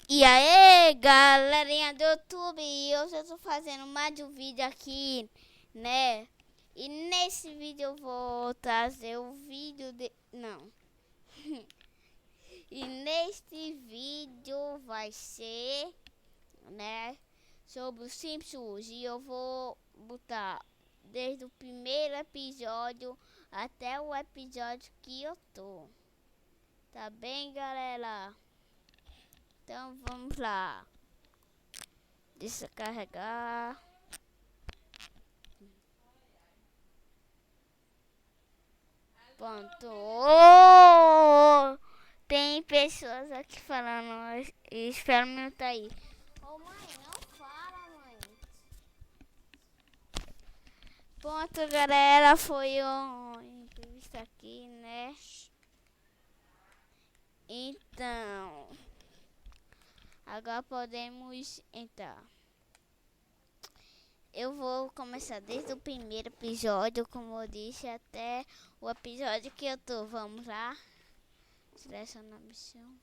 E aí, galerinha do YouTube, hoje eu tô fazendo mais um vídeo aqui, né? E nesse vídeo eu vou trazer o vídeo de... Não. E neste vídeo vai ser, né, sobre os Simpsons. E eu vou botar desde o primeiro episódio até o episódio que eu tô. Tá bem, galera? Então vamos lá. Deixa eu carregar. Pronto. Oh! Tem pessoas aqui falando. Espera um minuto aí. Ô mãe, não fala, mãe. Pronto, galera. Foi uma entrevista aqui, né? Então, agora podemos entrar. Eu vou começar desde o primeiro episódio, como eu disse, até o episódio que eu tô. Vamos lá. Seleciona a missão.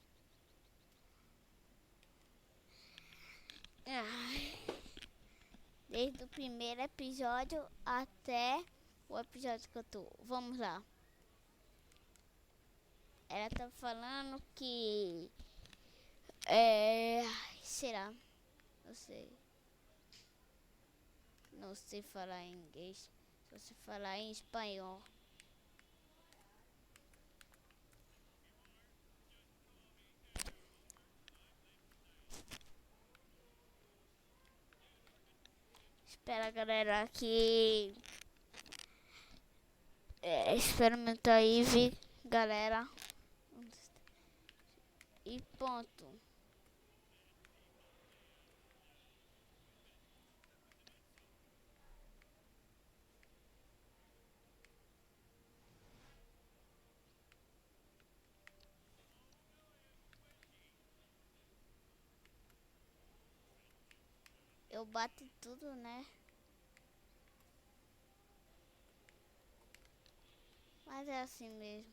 Desde o primeiro episódio até o episódio que eu tô. Vamos lá. Ela tá falando que. É. Será? Não sei. Não sei falar em inglês. Só sei falar em espanhol. Espera, galera, que. Experimenta aí, vi, galera. E ponto. Eu bato tudo, né? Mas é assim mesmo.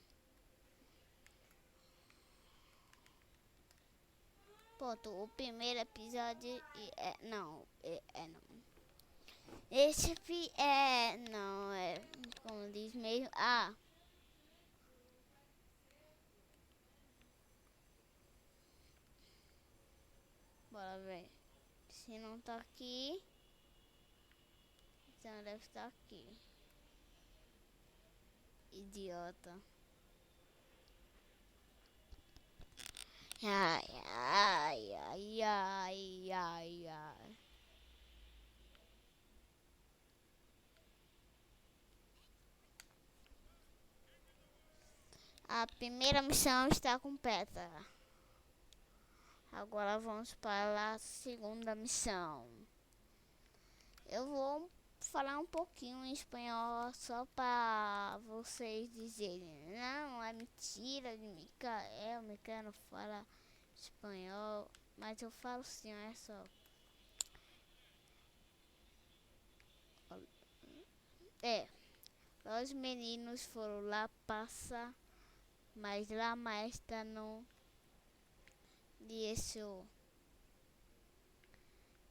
Ponto. O primeiro episódio não. Não. Não, como diz mesmo. Ah, bora ver. Se não tá aqui, então deve estar aqui. Idiota. Ai, ai, ai, ai, ai, ai. A primeira missão está completa. Agora vamos para a segunda missão. Eu vou falar um pouquinho em espanhol só para vocês dizerem. Não, é mentira de Micael. Micael não fala espanhol, mas eu falo sim, é só. É, os meninos foram lá passar, mas lá a maestra não deixou.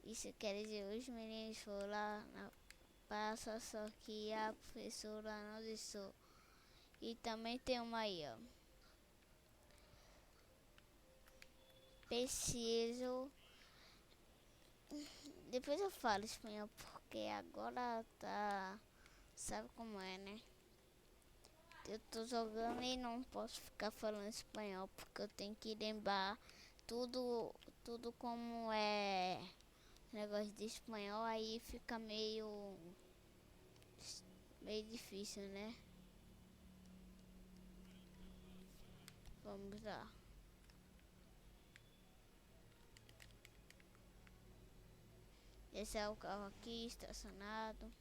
Isso quer dizer, os meninos foram lá na passa, só que a professora não deixou. E também tem uma aí, ó. Preciso. Depois eu falo espanhol, porque agora tá. Sabe como é, né? Eu tô jogando e não posso ficar falando espanhol, porque eu tenho que lembrar tudo, tudo como é negócio de espanhol, aí fica meio difícil, né? Vamos lá. Esse é o carro aqui estacionado.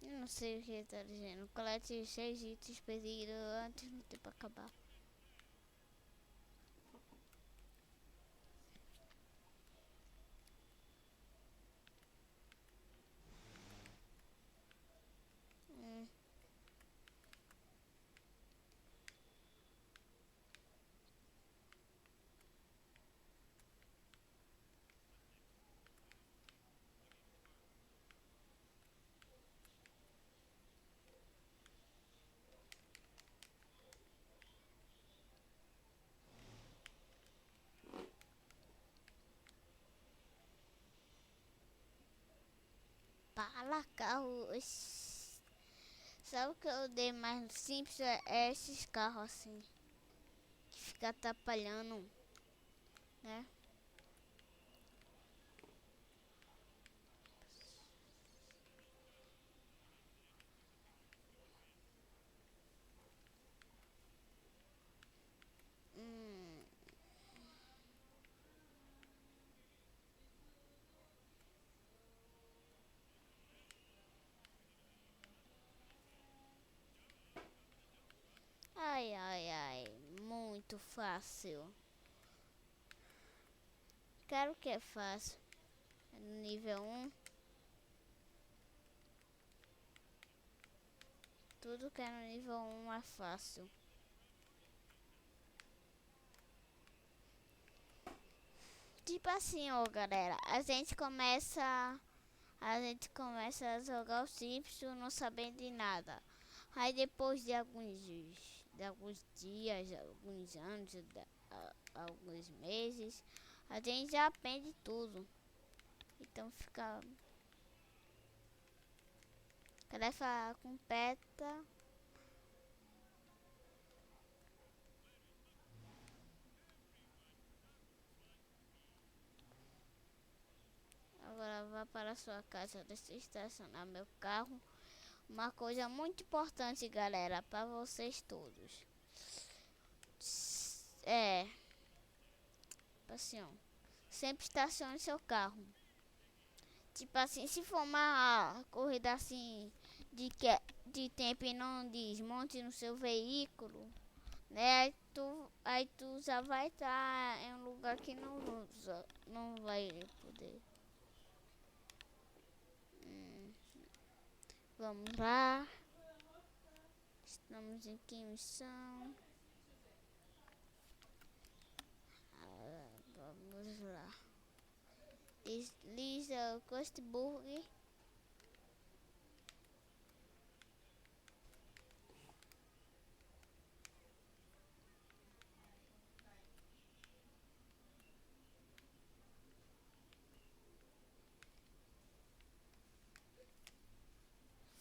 Eu não sei o que ele tá dizendo. Colete 6 itens pedidos antes do tempo acabar. Hum, atrapalha carro. Sabe o que eu odeio mais simples é esses carros assim, que fica atrapalhando, né? Hum, ai, ai, ai, muito fácil. Claro que é fácil. É no nível um, tudo que é no nível um é fácil. Tipo assim, ó, galera, a gente começa a jogar o Simpsons não sabendo de nada. Aí depois de alguns dias, alguns anos, alguns meses, a gente já aprende tudo. Então fica tarefa completa. Agora vá para a sua casa, deixa eu estacionar meu carro. Uma coisa muito importante, galera, para vocês todos. É, assim, ó, sempre estacione seu carro. Tipo assim, se for uma corrida assim de tempo e não desmonte no seu veículo, né? Aí tu já vai estar em um lugar que não vai poder. Hum, vamos lá. Estamos em que missão? Vamos lá. Desliza o Costburg.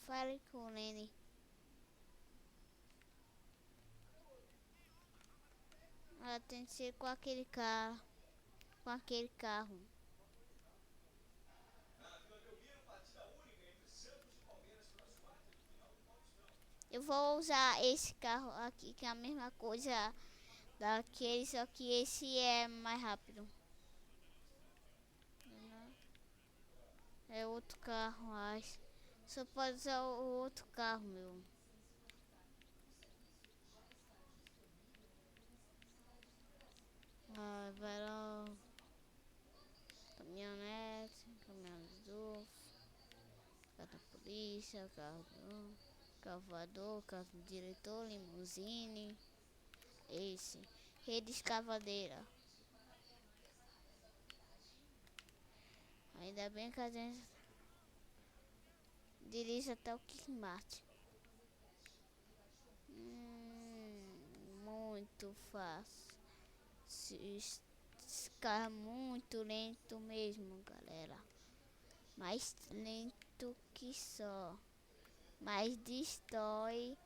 Fale com o Lenny. Ela tem que ser com aquele carro. Com aquele carro. Eu vou usar esse carro aqui, que é a mesma coisa daquele, só que esse é mais rápido. É outro carro, acho. Só pode usar o outro carro, meu. Ah, vai lá. Caminhonete, caminhão azul, carro da polícia, carro voador, carro do diretor, limusine. Esse. Rede escavadeira. Ainda bem que a gente dirige até o Kikmart. Muito fácil. Esse carro é muito lento mesmo, galera. Mais lento que só. Mas destrói.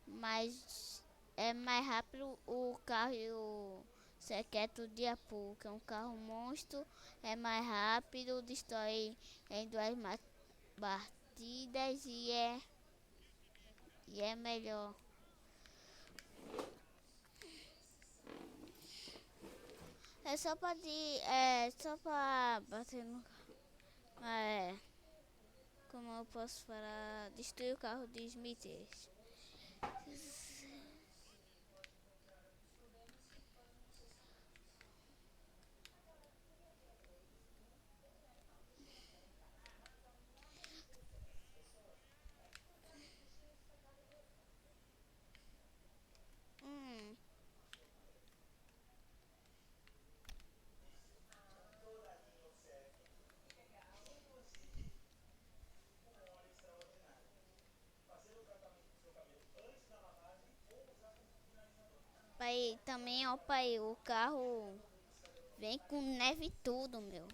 Mas é mais rápido o carro e o Sequeto de Apu, que é um carro monstro. É mais rápido, destrói em duas batidas e é melhor. É só pra bater no. É, como eu posso falar? Destruir o carro de Smithers. Hum, pai, também, ó, pai, o carro vem com neve e tudo, meu.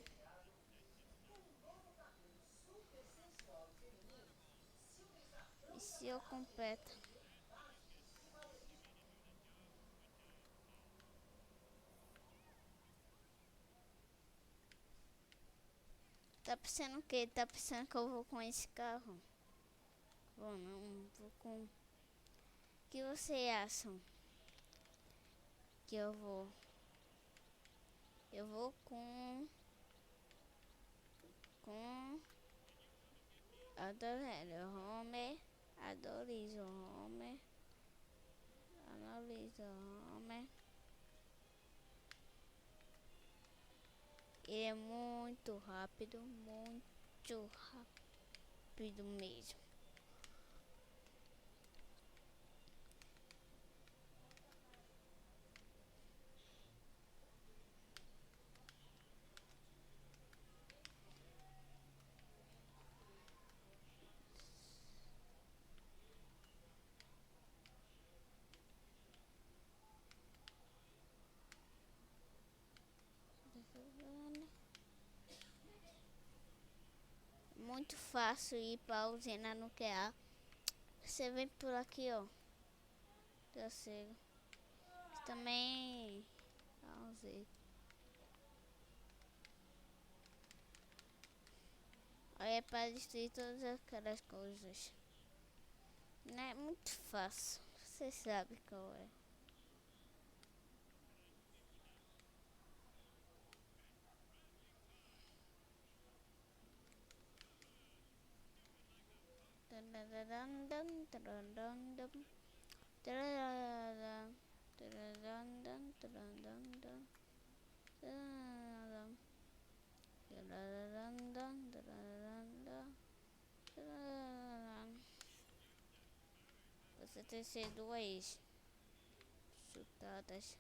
Se eu completo. Tá pensando o quê? Tá pensando que eu vou com esse carro? Vou não, vou com... O que você acham que eu vou? Eu vou com Adorei Homer, Adorizo Homer, Analiso Homer. Ele é muito rápido mesmo. Muito fácil ir para usina nuclear. Você vem por aqui, ó. Eu sei. Também. Vamos ver. Aí é para destruir todas aquelas coisas. Não é muito fácil. Você sabe qual é. Você tem que ser duas chutadas.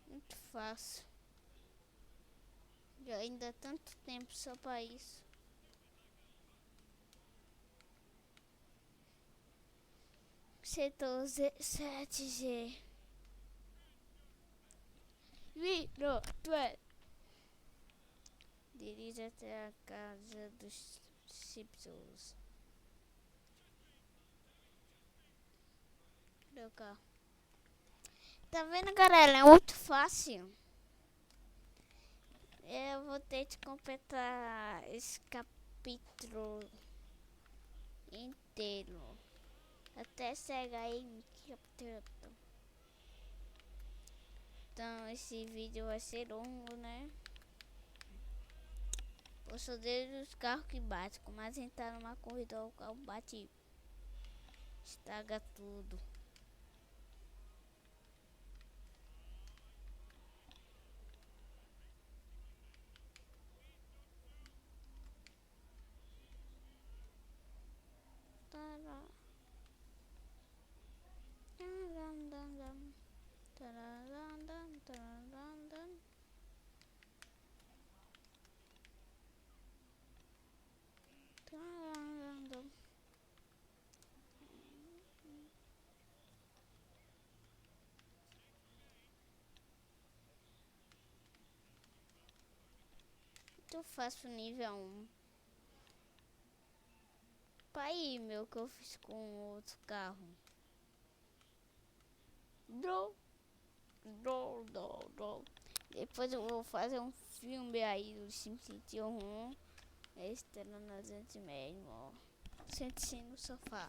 Muito fácil. Já ainda tanto tempo só para isso. Setor 7G. Virou, tu é. Dirige até a casa dos Simpsons. Meu carro. Tá vendo, galera? É muito fácil. Eu vou ter que completar esse capítulo inteiro. Até chegar em capítulo. Então esse vídeo vai ser longo, né? Eu sou desde os carros que batem. Mas entrar numa corrida, o carro bate, estraga tudo. Eu faço nível 1. Pai, meu, que eu fiz com outro carro. Drou, drou. Depois eu vou fazer um filme aí do SimCity 1. Estrela na gente mesmo, ó. Sente-se no sofá.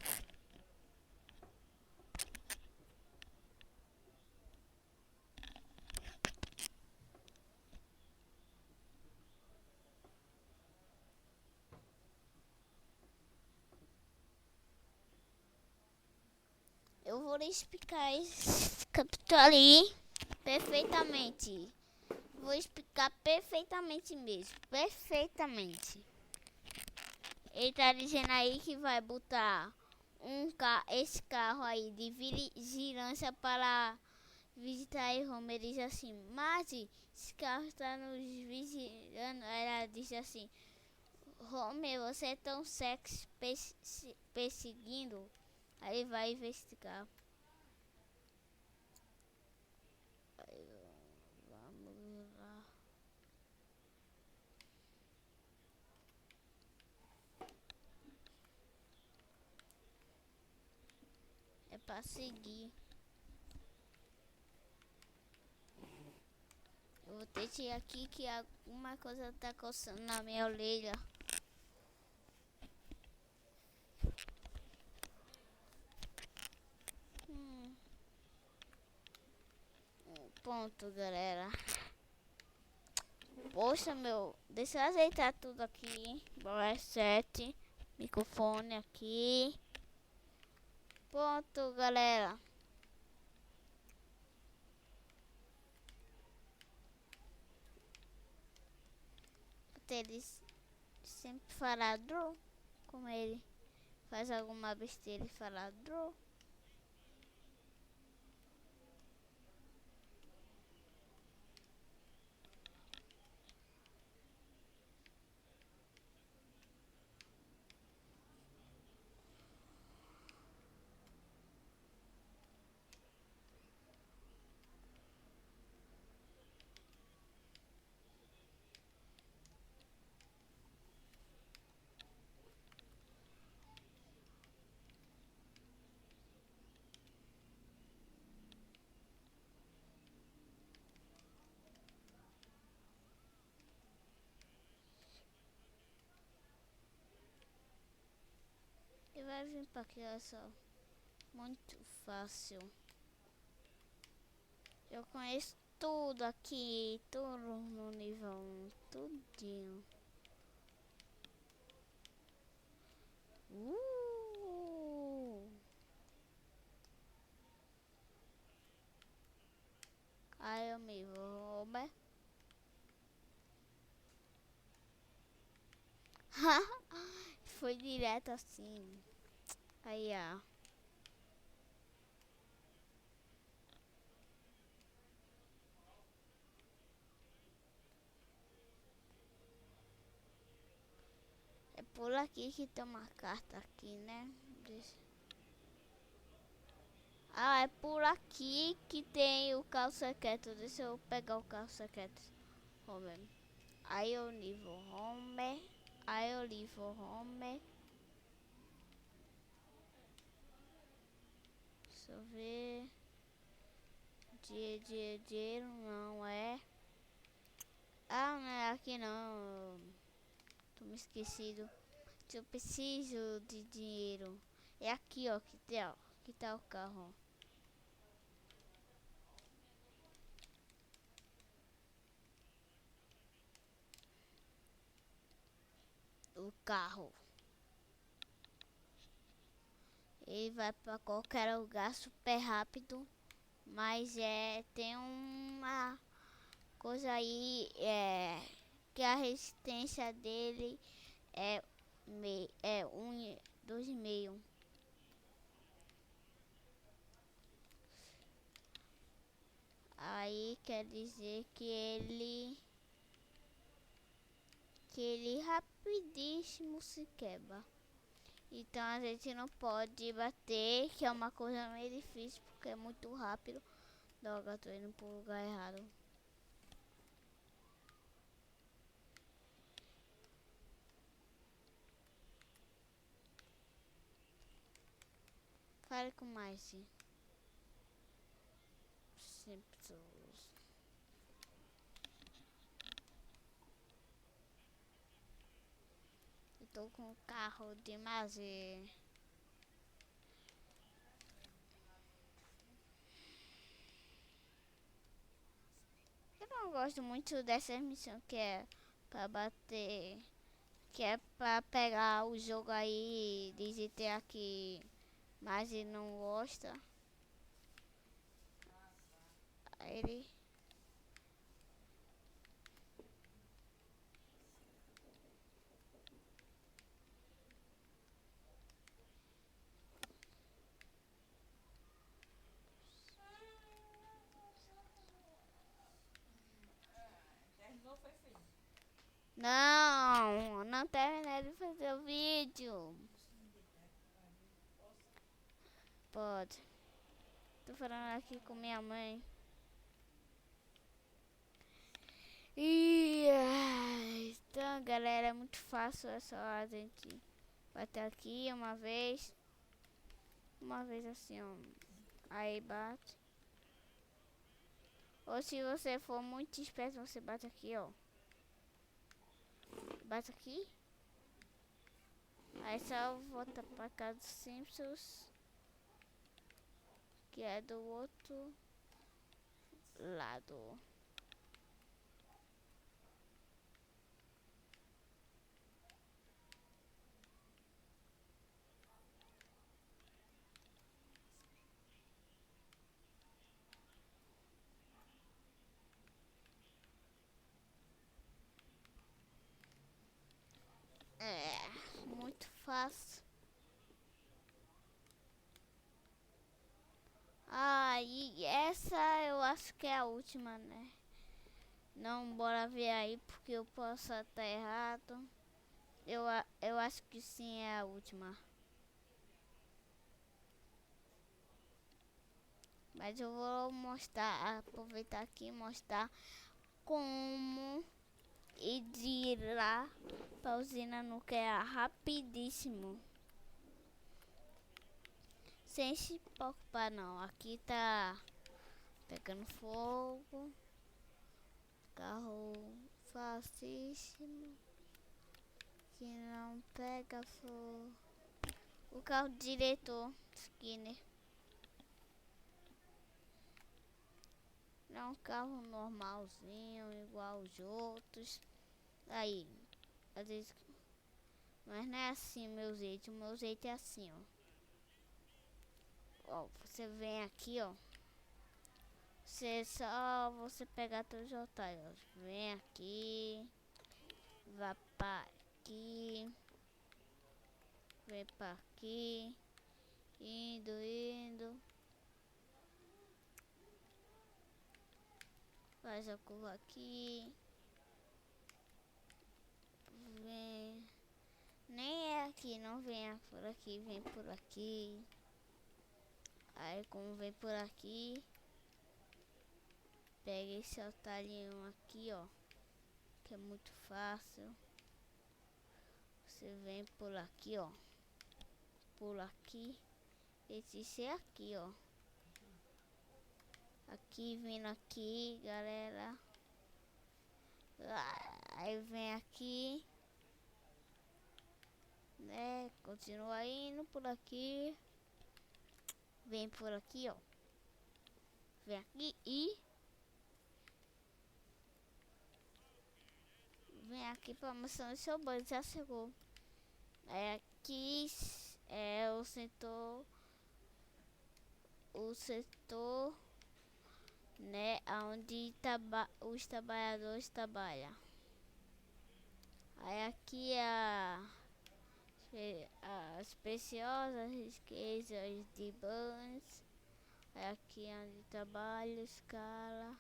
Eu vou explicar esse capítulo ali. perfeitamente. Vou explicar perfeitamente mesmo. Perfeitamente. Ele tá dizendo aí que vai botar esse carro aí de vigilância para visitar e Homer diz assim, mas esse carro está nos vigilando. Ela diz assim, Homer, você é tão sexy perseguindo. Aí vai investigar. Aí, vamos lá. É pra seguir. Eu vou ter que ir aqui que alguma coisa tá coçando na minha orelha. Ponto, galera. Poxa, meu. Deixa eu ajeitar tudo aqui. Reset. Microfone aqui. Ponto, galera. Eles sempre falar Drew. Como ele faz alguma besteira e fala Drew. E vai vir pra aqui, olha só. Muito fácil. Eu conheço tudo aqui, tudo no nível 1, tudinho. Aí eu me vou, Foi direto assim. Aí, ó. É por aqui que tem uma carta aqui, né? Ah, é por aqui que tem o carro secreto. Deixa eu pegar o carro secreto. Homer. Aí eu livro Homer. Aí eu livro Homer. Deixa eu ver. Dinheiro não é. Ah, não é aqui não. Tô me esquecido. Eu preciso de dinheiro. É aqui, ó. Que tá o carro. O carro. Ele vai pra qualquer lugar super rápido. Mas tem uma coisa aí que a resistência dele é 2,5. Aí quer dizer que ele rapidíssimo se quebra. Então a gente não pode bater, que é uma coisa meio difícil porque é muito rápido. Droga, tô indo pro lugar errado. Fale com mais. Simples. Eu tô com o carro de Mazê. Eu não gosto muito dessa missão que é pra bater. Que é pra pegar o jogo aí de GTA que mas ele não gosta. Aí ele Não, não terminei de fazer o vídeo. Pode. Tô falando aqui com minha mãe. Então, galera, é muito fácil. É só a gente bater aqui uma vez. Uma vez assim, ó. Aí bate. Ou se você for muito esperto, você bate aqui, ó. Bate aqui. Aí só volta pra casa dos Simpsons. Que é do outro lado. É, muito fácil. E essa eu acho que é a última, né? Não, bora ver aí, porque eu posso estar errado. Eu acho que sim, é a última. Mas eu vou mostrar, aproveitar aqui e mostrar como ir de lá pra usina nuclear rapidíssimo. Sem se preocupar não. Aqui tá pegando fogo. Carro facíssimo. Que não pega fogo. O carro do diretor Skinner. Não é um carro normalzinho, igual os outros. Aí, às vezes. Mas não é assim meu jeito. O meu jeito é assim, ó. Ó, você vem aqui, ó. Você pegar todos os otários. Vem aqui. Vai pra aqui. Vem pra aqui. Indo. Faz a curva aqui. Vem. Nem é aqui, não venha por aqui, vem por aqui. Aí como vem por aqui, pega esse altarinho aqui, ó. Que é muito fácil. Você vem por aqui, ó. Pula aqui. Esse é aqui, ó. Aqui, vindo aqui, galera. Aí vem aqui. Né? Continua indo por aqui. Vem por aqui, ó. Vem aqui e... Vem aqui pra mostrar o seu banho, já chegou. Aqui é o setor, né, onde os trabalhadores trabalham. Aí aqui as preciosas riquezas de Burns. Aí aqui é onde trabalha, escala.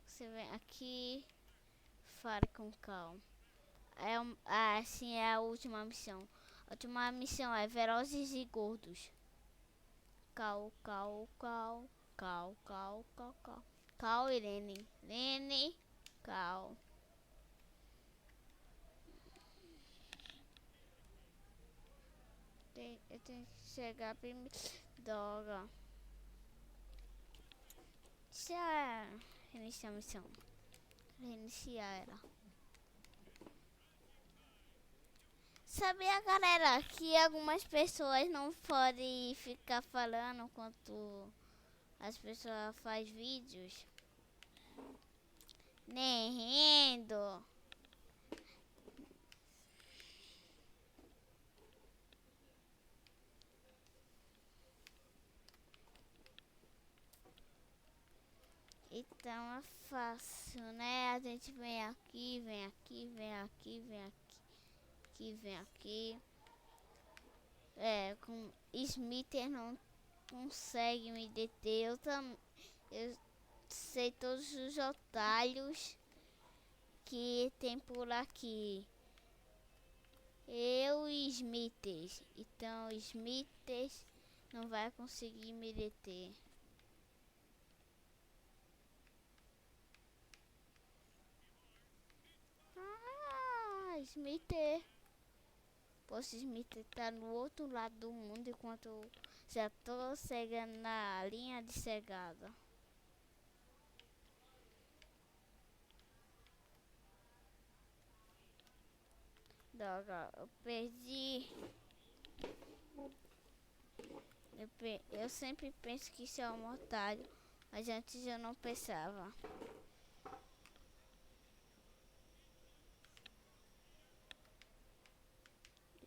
Você vem aqui, fale com calma. Assim é a última missão. A última missão é velozes e gordos. Cal. Cal, Irene. Irene, cal. Eu tenho que chegar primeiro. Droga. Deixa eu reiniciar a missão. Reiniciar ela. Sabia, galera, que algumas pessoas não podem ficar falando enquanto as pessoas fazem vídeos? Nem rindo. Então é fácil, né? A gente vem aqui. Com Smith não consegue me deter. sei todos os atalhos que tem por aqui. Eu e Smithers. Então Smithers não vai conseguir me deter. Ah, Smithers. Poxa, Smithers tá no outro lado do mundo enquanto eu já tô cegando na linha de cegada. Droga, eu perdi. Eu sempre penso que isso é um otário, mas antes eu não pensava.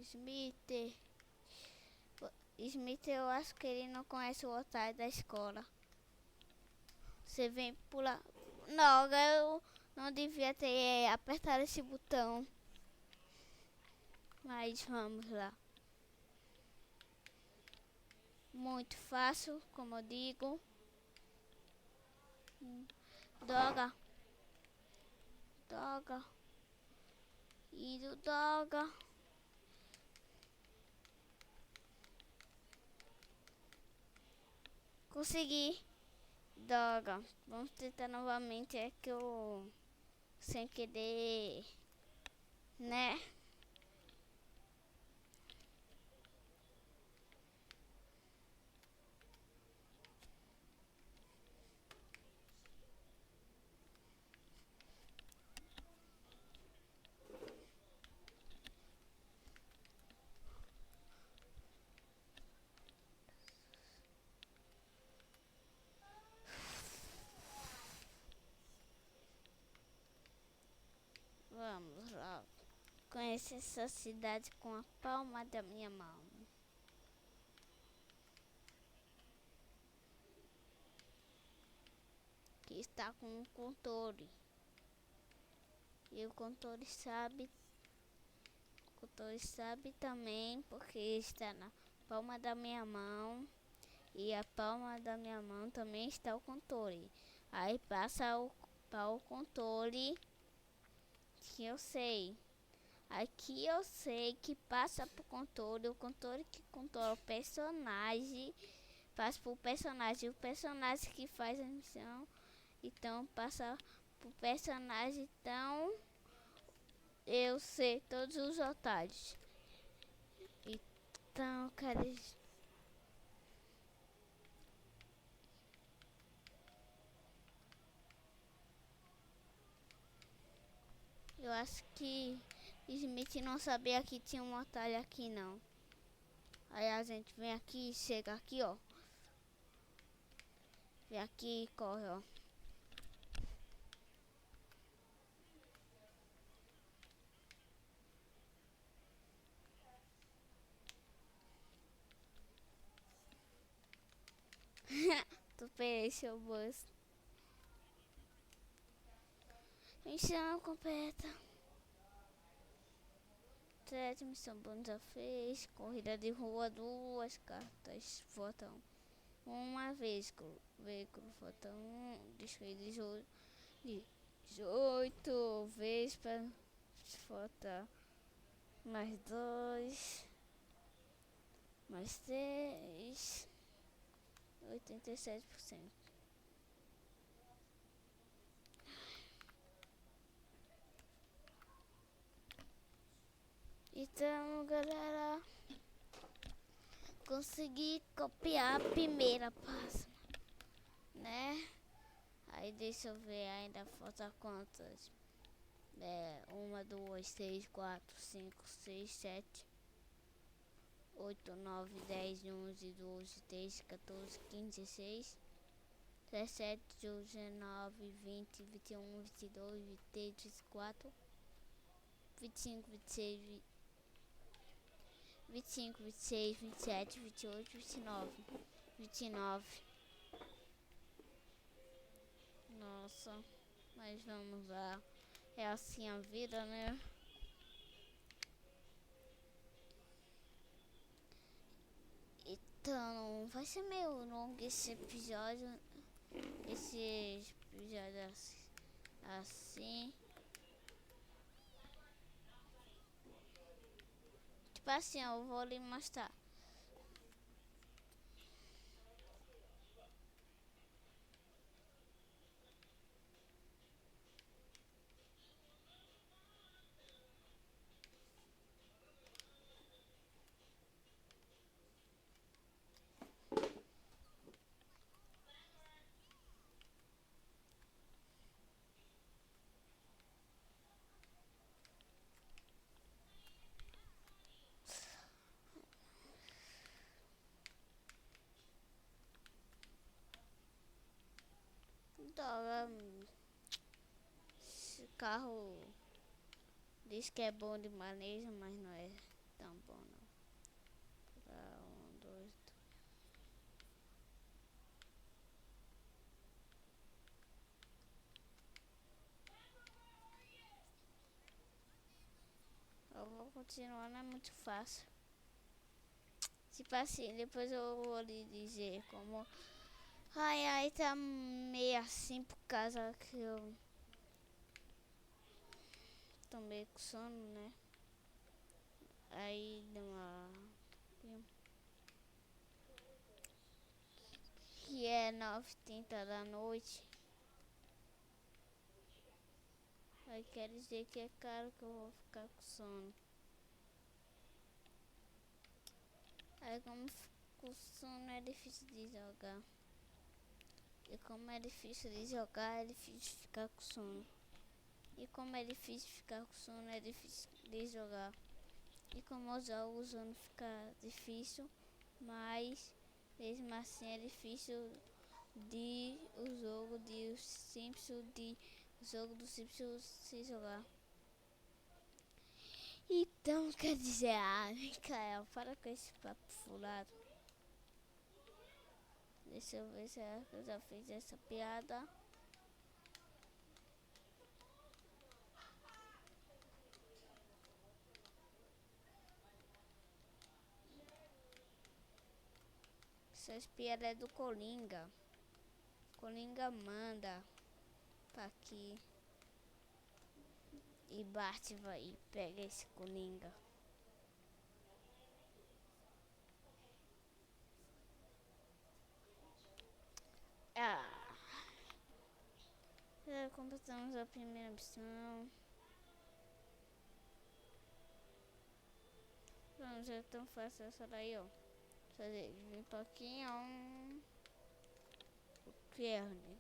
Smith. Smith, eu acho que ele não conhece o otário da escola. Você vem pular. Não, eu não devia ter apertado esse botão. Mas vamos lá. Muito fácil, como eu digo. Droga. Droga. Indo, droga. Consegui. Droga. Vamos tentar novamente. É que eu... Sem querer... Né? Vamos lá. Conhecer essa cidade com a palma da minha mão. Que está com um controle. E o controle sabe. O controle sabe também porque está na palma da minha mão. E a palma da minha mão também está o controle. Aí passa para o controle que eu sei. Aqui eu sei que passa pro controle, o controle que controla o personagem, passa pro personagem, o personagem que faz a missão, então passa pro personagem, então eu sei todos os otários. Então, cara, eu acho que Smith não sabia que tinha um otário aqui não. Aí a gente vem aqui, chega aqui, ó. Vem aqui e corre, ó. Tu pereceu, boss. Missão completa. 7, missão bônus já fez. Corrida de rua, 2 cartas. Vota uma vez. Veículo, vota 1. Desfez 18 vezes para votar. Mais 2. Mais 3. 87%. Então, galera, consegui copiar a primeira página, né? Aí deixa eu ver, ainda falta quantas? 1, 2, 3, 4, 5, 6, 7, 8, 9, 10, 11, 12, 13, 14, 15, 16, 17, 19, 20, 21, 22, 23, 24, 25, 26, 25, 26, 27, 28, 29, 29. Nossa, mas vamos lá. É assim a vida, né? Então, vai ser meio longo esse episódio. Esse episódios assim. Tipo assim, eu vou lhe mostrar. Então, esse carro diz que é bom de manejo, mas não é tão bom não. Um, dois, eu vou continuar, não é muito fácil. Tipo assim, depois eu vou lhe dizer como. Ai, ai, tá meio assim por causa que eu tô meio com sono, né? Aí deu uma. Que é 9h30 da noite. Aí quer dizer que é claro que eu vou ficar com sono. Aí como com sono é difícil de jogar. E como é difícil de jogar, é difícil ficar com sono. E como é difícil ficar com sono, é difícil de jogar. E como os jogos não fica difícil, mas mesmo assim é difícil de o jogo de os Simpsons de o jogo dos Simpsons se jogar. Então quer dizer, Micael, para com esse papo furado. Deixa eu ver se eu já fiz essa piada. Essas piadas é do Coringa. Coringa manda pra aqui. E Bart vai e pega esse Coringa. Ah, já completamos a primeira missão. Vamos, é tão fácil essa daí, ó. Fazer vir pouquinho o Kearney.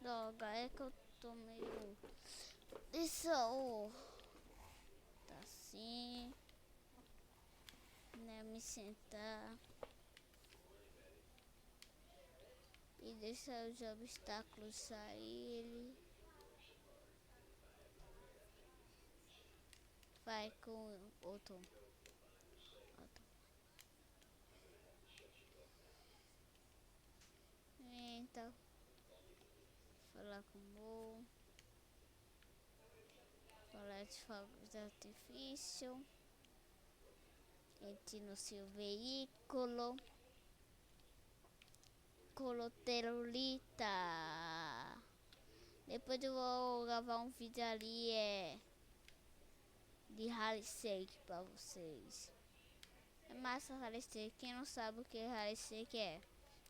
Droga, é que eu tô meio. Isso, tá assim, né? Me sentar e deixar os obstáculos saírem. Vai com outro. Então, falar com o Mo. Falar de fogos de artifício. Entre no seu veículo. Coloterolita. Depois eu vou gravar um vídeo ali de Rally Shake pra vocês. É massa Rally Shake. Quem não sabe o que Rally Shake é?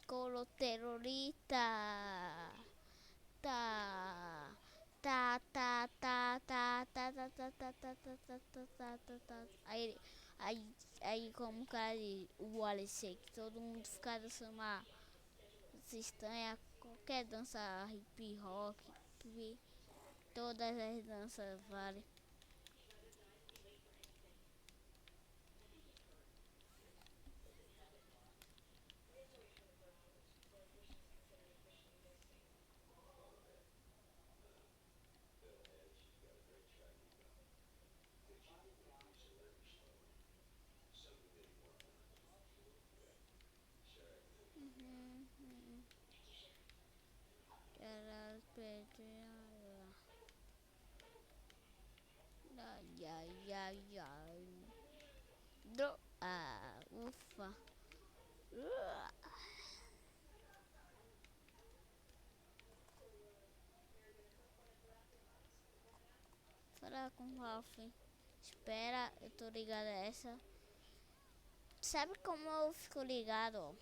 Coloterolita. Tá. Tá, tá, tá, tá, tá, tá, tá, tá, tá, tá, tá, tá, tá, tá, tá. Aí, aí como cara o Rally Shake, todo mundo fica dançando uma estranha, qualquer dança hip hop, todas as danças vale. ai, ai, ai. Ufa. Falar com o Ralph. Espera, eu tô ligado a essa. Sabe como eu fico ligado?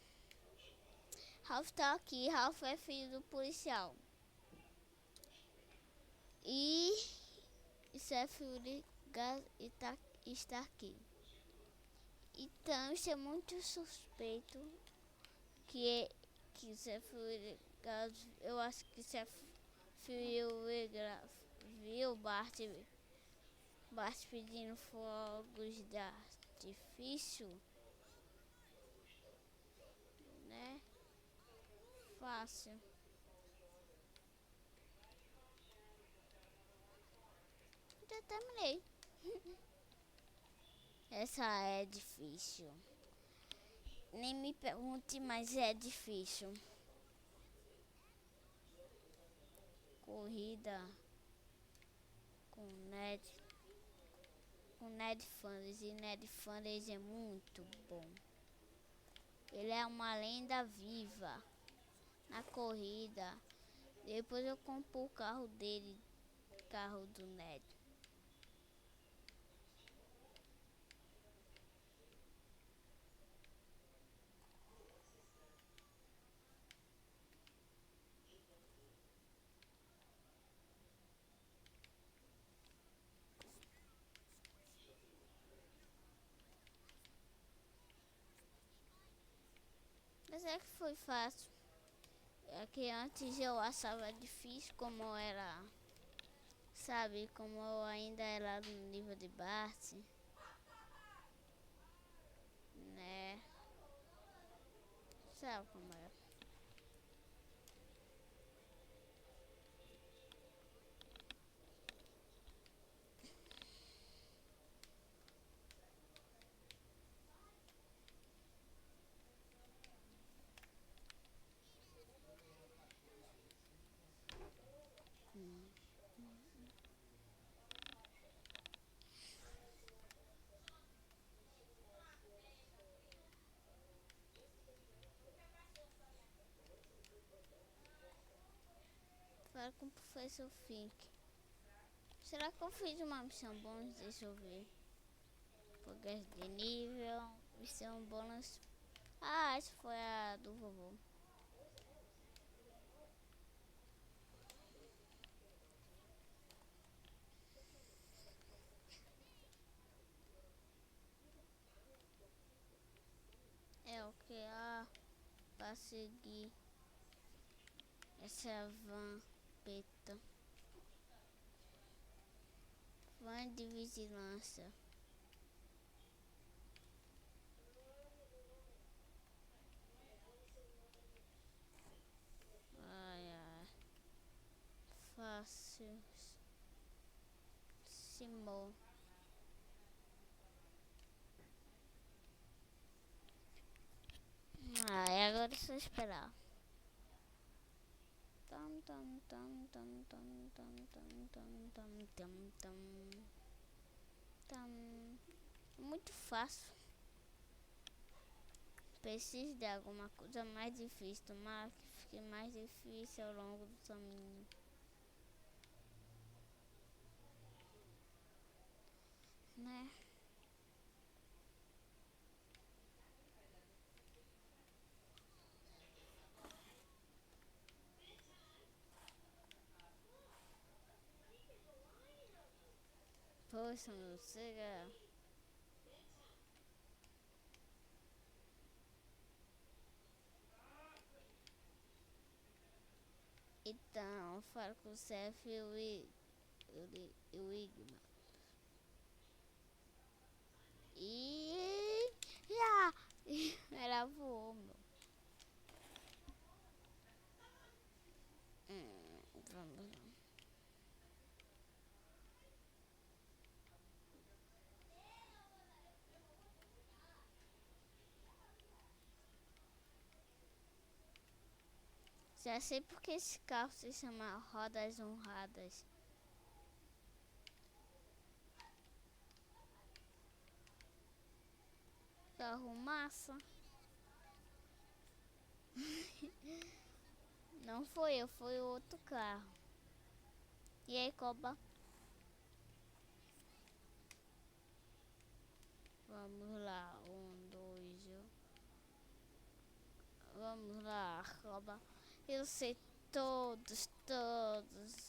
Ralph tá aqui. Ralph é filho do policial. E Stephanie está aqui. Então isso é muito suspeito que Stephanie, eu acho que Stephanie viu Bart pedindo fogos de artifício, né? Fácil. Já terminei. Essa é difícil. Nem me pergunte, mas é difícil. Corrida com Ned. Com Ned Flanders. E Ned Flanders é muito bom. Ele é uma lenda viva na corrida. Depois eu compro o carro dele. Carro do Ned. Mas é que foi fácil. É que antes eu achava difícil como era. Sabe, como eu ainda era no nível de Bart, né? Sabe como é? Fala com o professor Fink. Será que eu fiz uma missão bônus? Deixa eu ver. Progresso de nível, missão bônus. Ah, essa foi a do vovô. É o que? Pra seguir essa van preta. Van de vigilância. Ai, ai. Fácil. Simão. Ai, agora é só esperar. Tam, tam, tam, tam, tam, tam, tam, tam, tam, tam, tam, tam. Muito fácil. Preciso de alguma coisa mais difícil. Tomara que fique mais difícil ao longo do caminho. Né? Poxa, não chega. Então, falo com o Cef e o Igma. E já ela voou, meu. Vamos lá. Já sei porque esse carro se chama Rodas Honradas. carro massa. Não foi eu, foi outro carro. E aí, Coba? Vamos lá, um, dois, vamos lá, Coba. Eu sei todos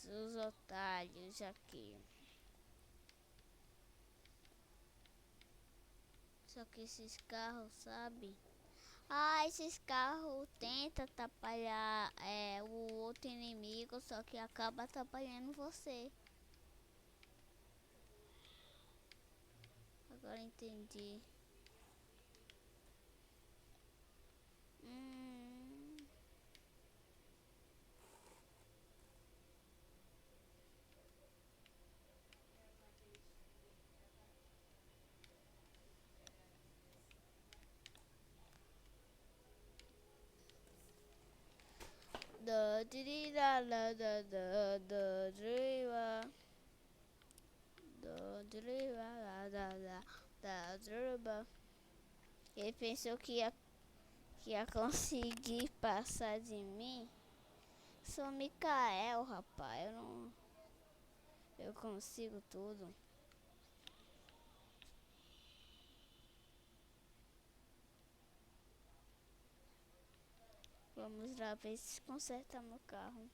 os otários aqui. Só que esses carros, sabe? Ah, esses carros tentam atrapalhar o outro inimigo, só que acaba atrapalhando você. Agora entendi. Hum, da diri da da da da da driva da driva da driva. Ele pensou que ia conseguir passar de mim. Sou Mikael, rapaz. Eu não. Eu consigo tudo. Vamos lá ver se conserta meu carro.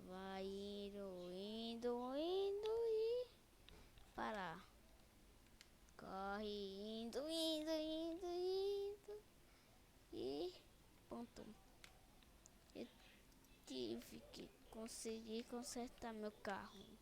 Vai indo e parar. Corre indo e ponto. Eu tive que conseguir consertar meu carro.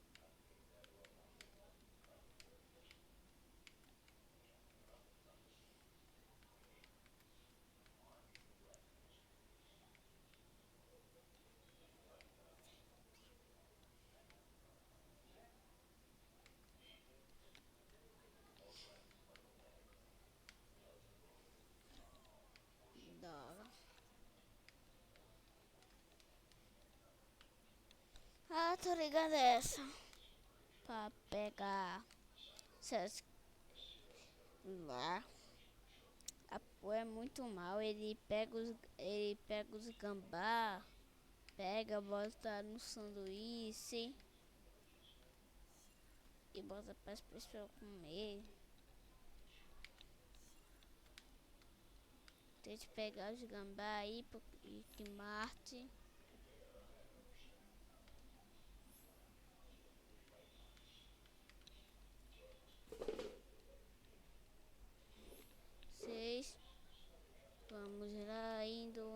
Dora. Ah, tô ligando essa. Pra pegar essas lá. A Pô é muito mal. Ele pega os gambá. Pega, bota no sanduíche. E bota para as pessoas comer. Tente pegar os gambá aí e que mate. Seis. Vamos lá, indo.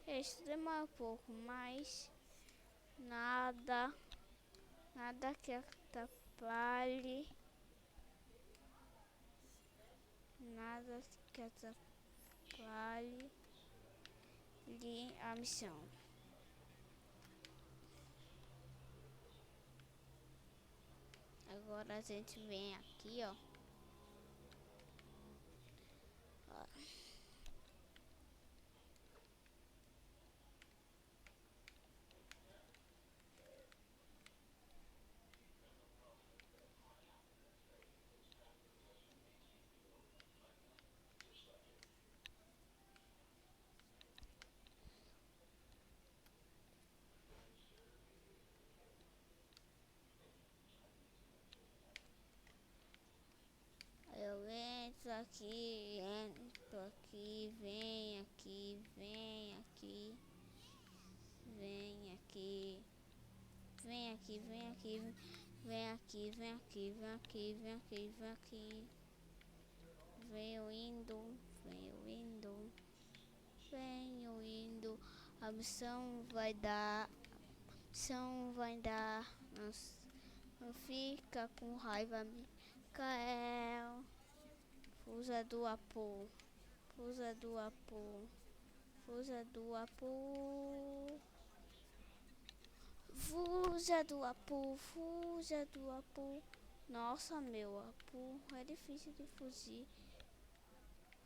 Isso demora um pouco, mas nada, nada que atrapalhe, nada que atrapalhe a missão. Agora a gente vem aqui, ó. Eu entro aqui, vem aqui, vem aqui, vem aqui, vem aqui, vem aqui, vem aqui, vem aqui, vem aqui, vem aqui, vem aqui. Venho indo, venho indo, venho indo. A missão vai dar. Não fica com raiva, Mikael. Fusa do Apu, fusa do Apu, Fuja do Apu. Fuja do Apu, fuja do Apu. Nossa, meu, Apu é difícil de fugir.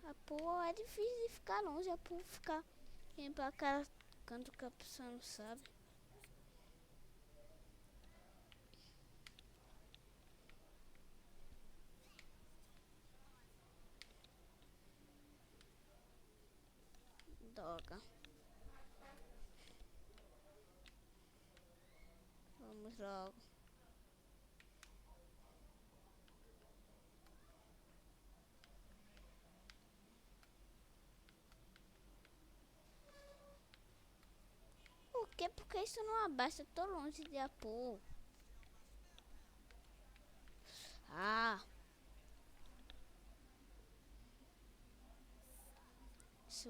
Apu é difícil de ficar longe. Apu ficar indo pra cada canto que a pessoa não sabe. Droga. Vamos logo. Por quê? Porque isso não abaixa. Eu tô longe de Apu. Ah, isso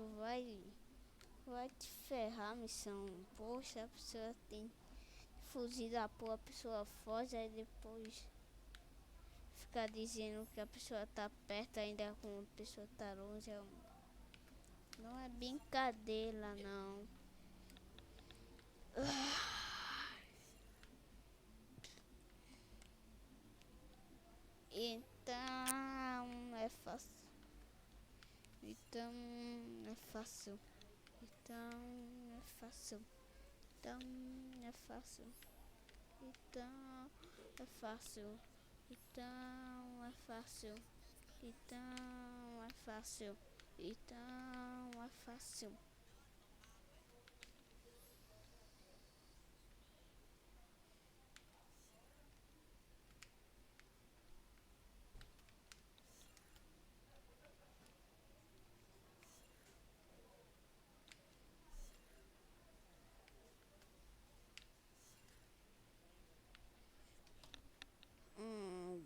vai te ferrar a missão. Poxa, a pessoa tem que fugir da Apu, a pessoa foge aí depois ficar dizendo que a pessoa tá perto ainda com a pessoa tá longe. Não é brincadeira, não. Então é fácil. Então é fácil. Então é fácil. Então é fácil. Então é fácil. Então é fácil. Então é fácil. Então é fácil.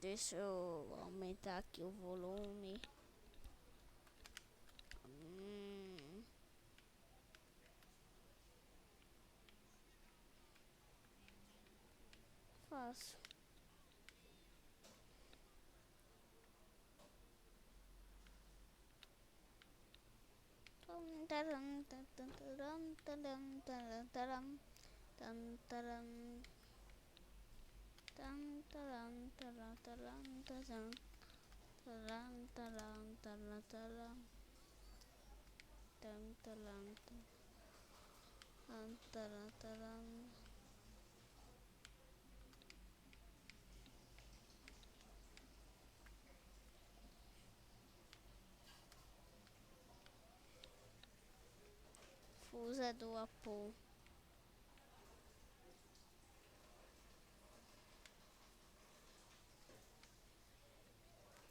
Deixa eu aumentar aqui o volume. Faço. Taram, taram, taram, taram, taram, taram, taram, taram. Tan taran taran taran taran taran taran taran taran tan taran taran taran taran. Fusa do Apu.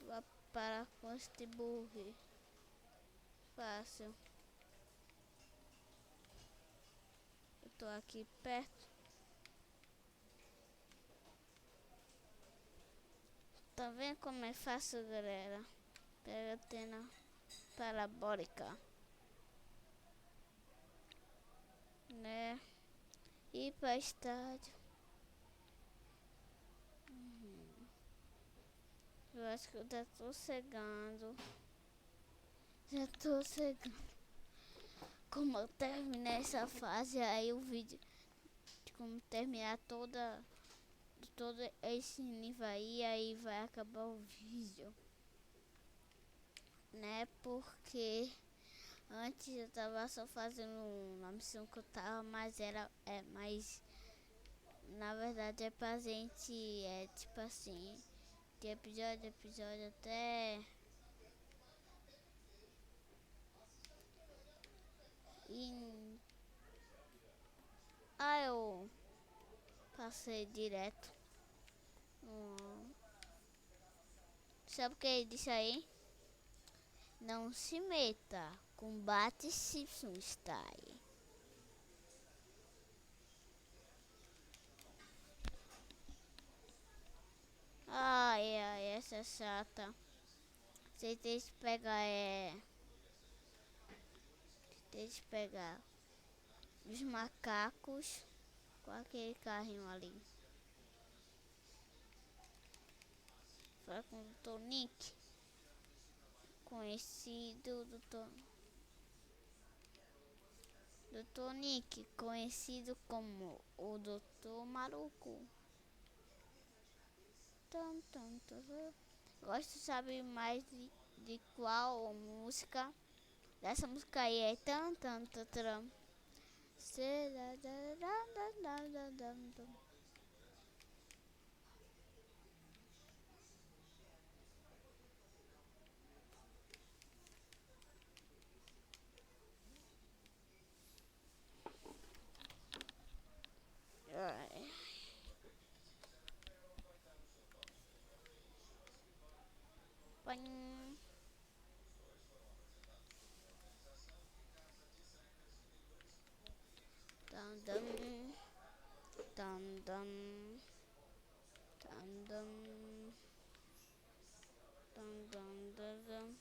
Vá para Constiburri. Fácil. Eu tô aqui perto. Tá vendo como é fácil, galera? Pega a antena parabólica, né? Ir para estádio. Eu acho que eu já tô chegando. Já tô chegando. Como eu terminei essa fase, aí o vídeo de como terminar todo esse nível aí vai acabar o vídeo, né? Porque antes eu tava só fazendo uma missão que eu tava, mas na verdade é pra gente, tipo assim, de episódio a episódio até. E eu passei direto. Hum, Sabe o que é isso aí? Não se meta. Combate Simpson Style. Ai, essa é chata. Você tem que pegar, tem que pegar os macacos com aquele carrinho ali. Fala com o Dr. Nick. Conhecido Dr. Dr. Nick, conhecido como o Doutor Maluco. Tum, tum, tum, tum. Gosto de saber mais de qual música. Dessa música aí é tan tan tan tan. Pam. Dum dum dum dum dum dum dum dum dum dum.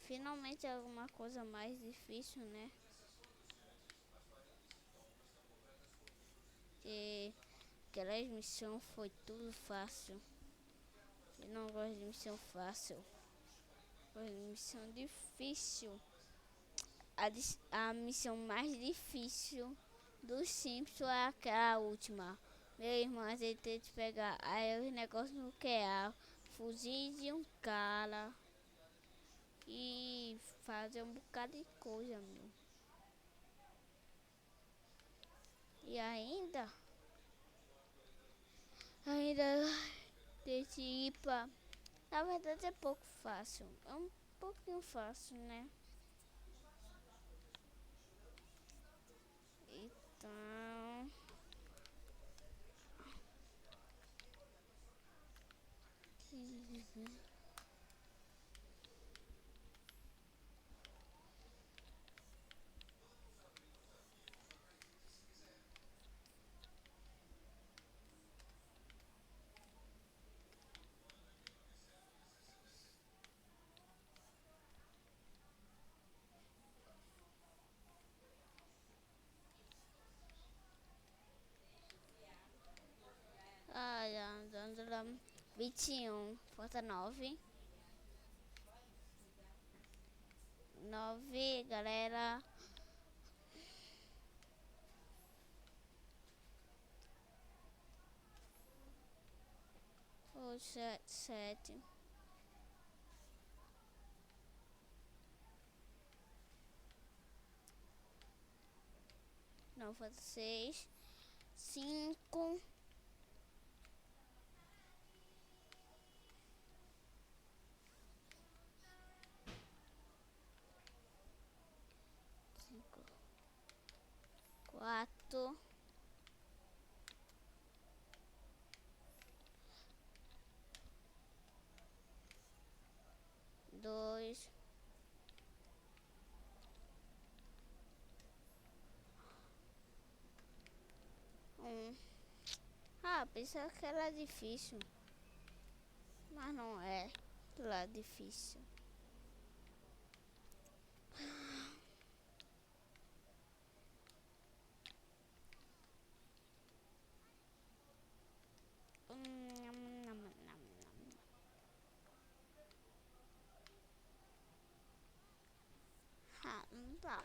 Finalmente alguma coisa mais difícil, né? Que aquela missão foi tudo fácil. Eu não gosto de missão fácil. Gosto de missão difícil. A missão mais difícil dos Simpsons é aquela última. Meu irmão, a gente tem que pegar aí os negócios nucleares, fuzil de um cara e fazer um bocado de coisa, meu. E ainda desse IPA, na verdade é pouco fácil. É um pouquinho fácil, né? Então, ai, andando 21, falta 9. 9, galera. 8, 7. Não, falta 6. 5. 4. 2. 1. Ah, pensava que era difícil, mas não é lá difícil. Nham, nham, nham, nham. Ah, não dá.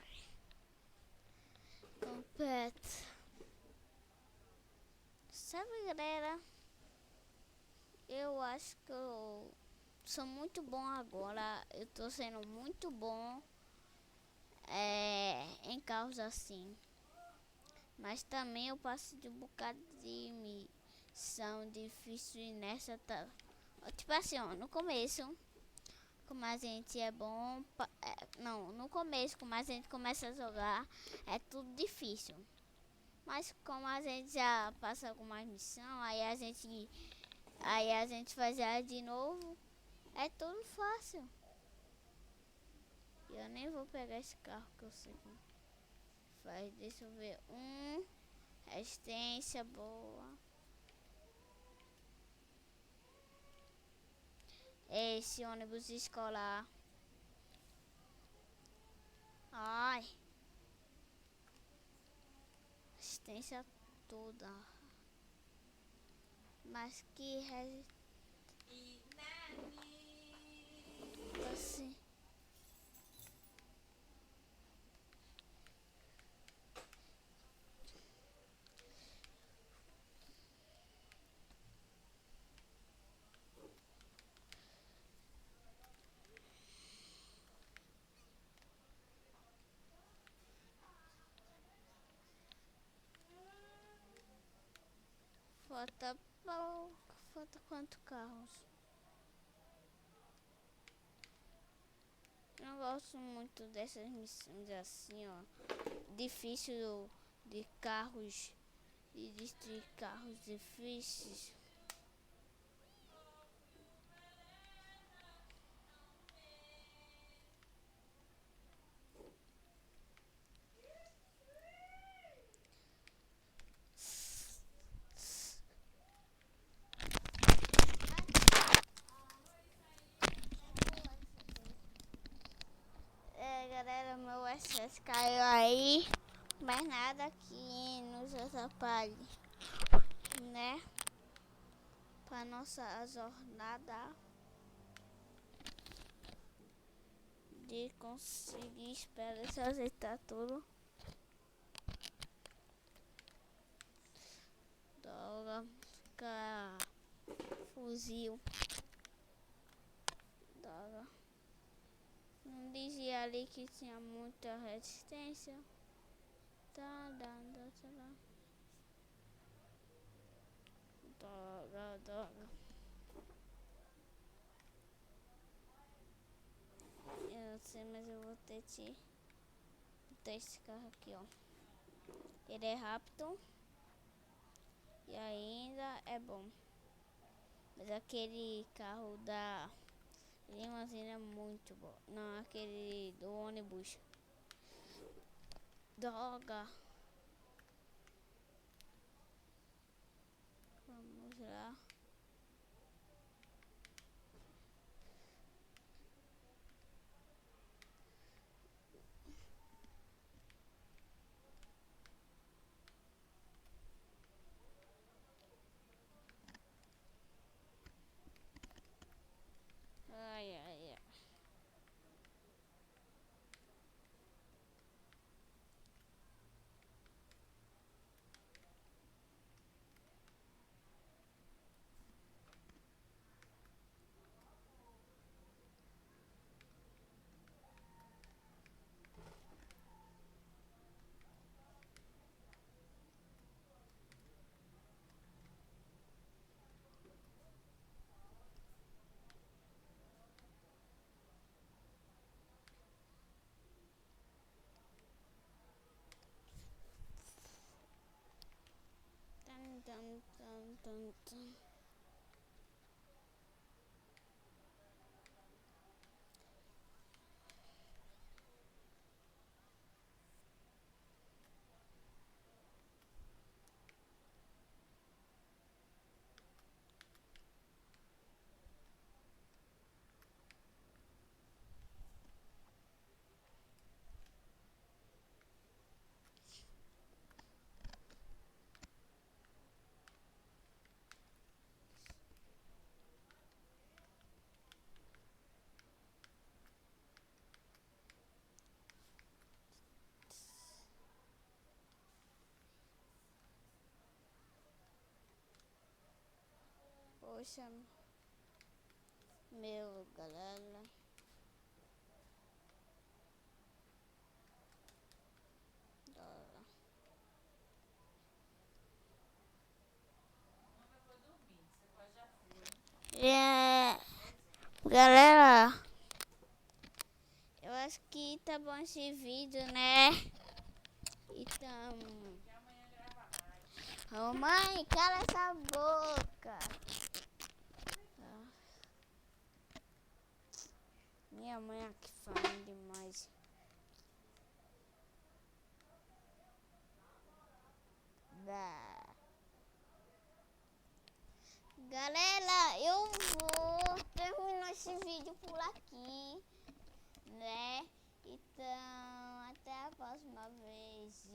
Completo. Sabe, galera? Eu acho que eu sou muito bom agora. Eu tô sendo muito bom em carros assim. Mas também eu passo de um bocado de missão difícil e nessa tá. Tipo assim, ó, no começo, como a gente é bom. Não, no começo, como a gente começa a jogar, é tudo difícil. Mas como a gente já passa alguma missão, aí a gente faz ela de novo, é tudo fácil. Eu nem vou pegar esse carro que eu sei como faz. Deixa eu ver. Resistência boa. Esse ônibus escolar. Ai. Resistência toda. Mas que assim. Falta pouco. Falta quantos carros? Não gosto muito dessas missões assim, ó. Difícil de carros. De destruir carros difíceis. Galera, meu excesso caiu aí, mas nada que nos atrapalhe, né? Para nossa jornada de conseguir esperar se ajeitar tudo. Droga, ficar fuzil. Droga. Não dizia ali que tinha muita resistência. Tá dando, tá dando. Droga. Eu não sei, mas eu vou ter que botar esse carro aqui, ó. Ele é rápido e ainda é bom. Mas aquele carro da limusine é muito bom. Não, aquele do ônibus. Droga. Vamos lá. Ai. Tan. Poxa, meu galera. Droga. Galera, eu acho que tá bom esse vídeo, né? Então, ô mãe, cala essa boca. Minha mãe aqui falando demais. Galera, eu vou terminar esse vídeo por aqui, né? Então, até a próxima vez.